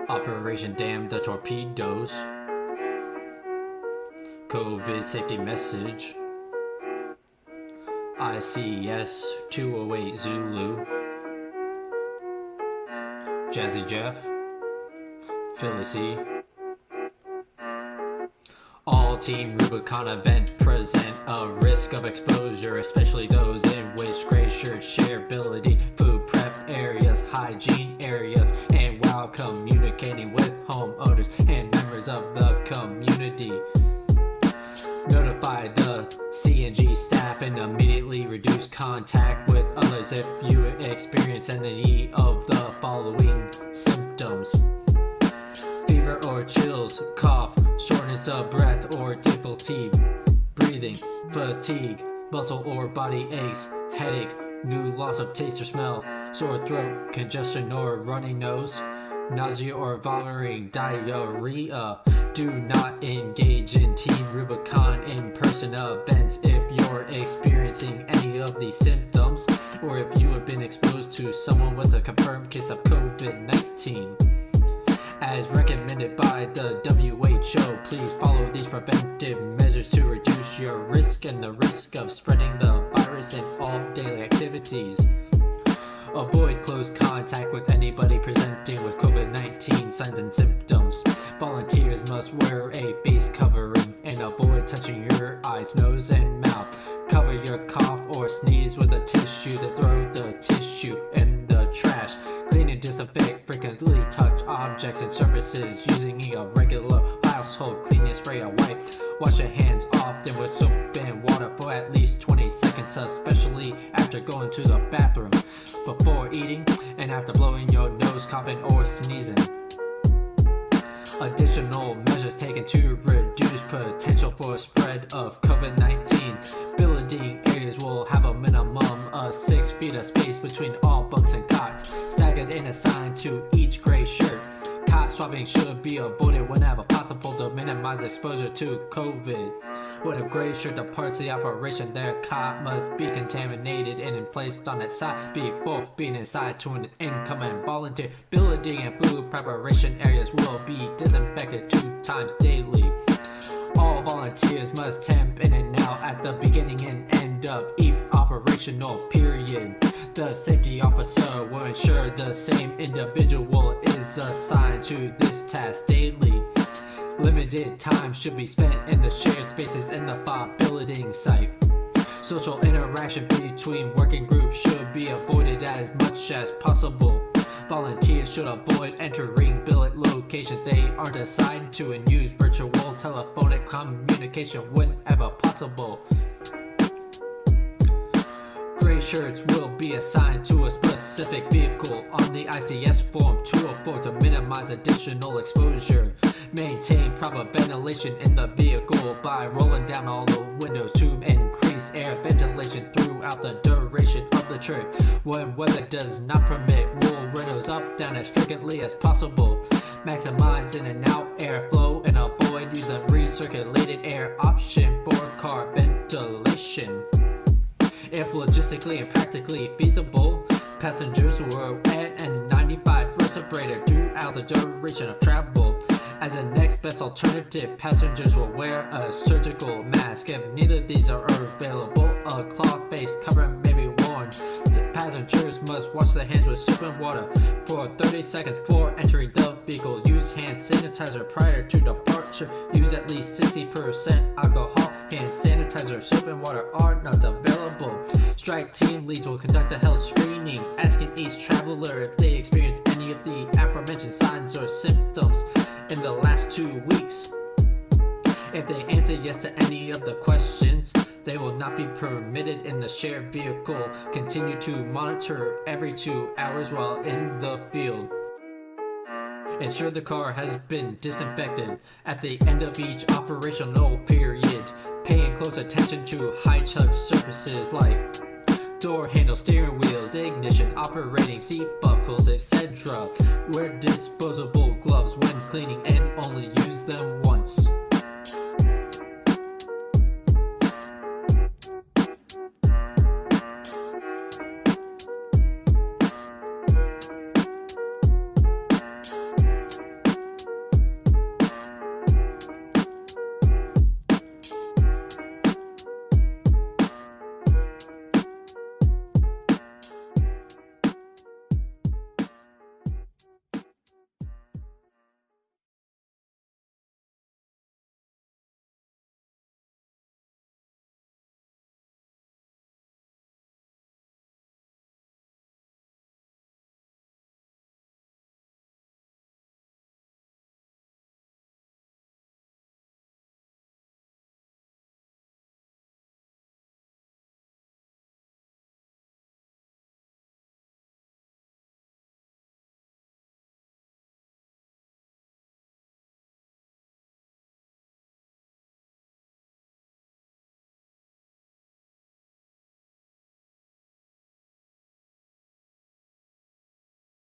Operation Damn the Torpedoes. COVID safety message. ICS 208 Zulu. Jazzy Jeff. Phillie C. All Team Rubicon events present a risk of exposure, especially those in which gray shirts share ability, food prep areas, hygiene areas, and while communicating with homeowners and members of the community. Notify the CNG staff and immediately reduce contact with others if you experience any of the following symptoms: fever or chills, cough, shortness of breath or difficulty breathing, fatigue, muscle or body aches, headache, new loss of taste or smell, sore throat, congestion or runny nose, nausea or vomiting, diarrhea. Do not engage in Team Rubicon in-person events if you're experiencing any of these symptoms, or if you have been exposed to someone with a confirmed case of COVID-19. As recommended by the WHO, please follow these preventive measures to reduce your risk and the risk of spreading the virus in all daily activities. Avoid close contact with anybody presenting with COVID-19 signs and symptoms. Volunteers must wear a face covering and avoid touching your eyes, nose, and mouth. Cover your cough or sneeze with a tissue, then throw the tissue in the trash. Clean and disinfect frequently touch objects and surfaces using a regular household cleaning spray or wipe. Wash your hands often with soap and water for at least 20 seconds, especially after going to the bathroom, before eating, and after blowing your nose, coughing, or sneezing. Additional measures taken to reduce potential for spread of COVID-19. Building areas will have a minimum of 6 feet of space between all bunks and cots, staggered and assigned to each gray shirt. Cot swapping should be avoided whenever possible to minimize exposure to COVID. When a gray shirt departs the operation, their cot must be contaminated and placed on its side before being assigned to an incoming volunteer. Building and food preparation areas will be disinfected 2 times daily. All volunteers must temp in and out at the beginning and end of each operational period. The safety officer will ensure the same individual is assigned to this task daily. Limited time should be spent in the shared spaces in the building site. Social interaction between working groups should be avoided as much as possible. Volunteers should avoid entering billet locations they aren't assigned to and use virtual telephonic communication whenever possible. Gray shirts will be assigned to a specific vehicle on the ICS form 204 to minimize additional exposure. Maintain proper ventilation in the vehicle by rolling down all the windows to increase air ventilation throughout the duration of the trip. When weather does not permit, roll windows up down as frequently as possible. Maximize in and out airflow and avoid using recirculated air option for car ventilation. If logistically and practically feasible, passengers will wear an N95 respirator throughout the duration of travel. As a next best alternative, passengers will wear a surgical mask. If neither of these are available, a cloth face covering may be worn. Passengers must wash their hands with soap and water for 30 seconds before entering the vehicle. Use hand sanitizer prior to departure. Use at least 60% alcohol. Hand sanitizer, soap and water are not available. Strike team leads will conduct a health screening, asking each traveler if they experience any of the aforementioned signs or symptoms in the last 2 weeks. If they answer yes to any of the questions, they will not be permitted in the shared vehicle. Continue to monitor every 2 hours while in the field. Ensure the car has been disinfected at the end of each operational period. Paying close attention to high-touch surfaces like door handles, steering wheels, ignition, operating seat buckles, etc. Wear disposable gloves when cleaning and only use them once.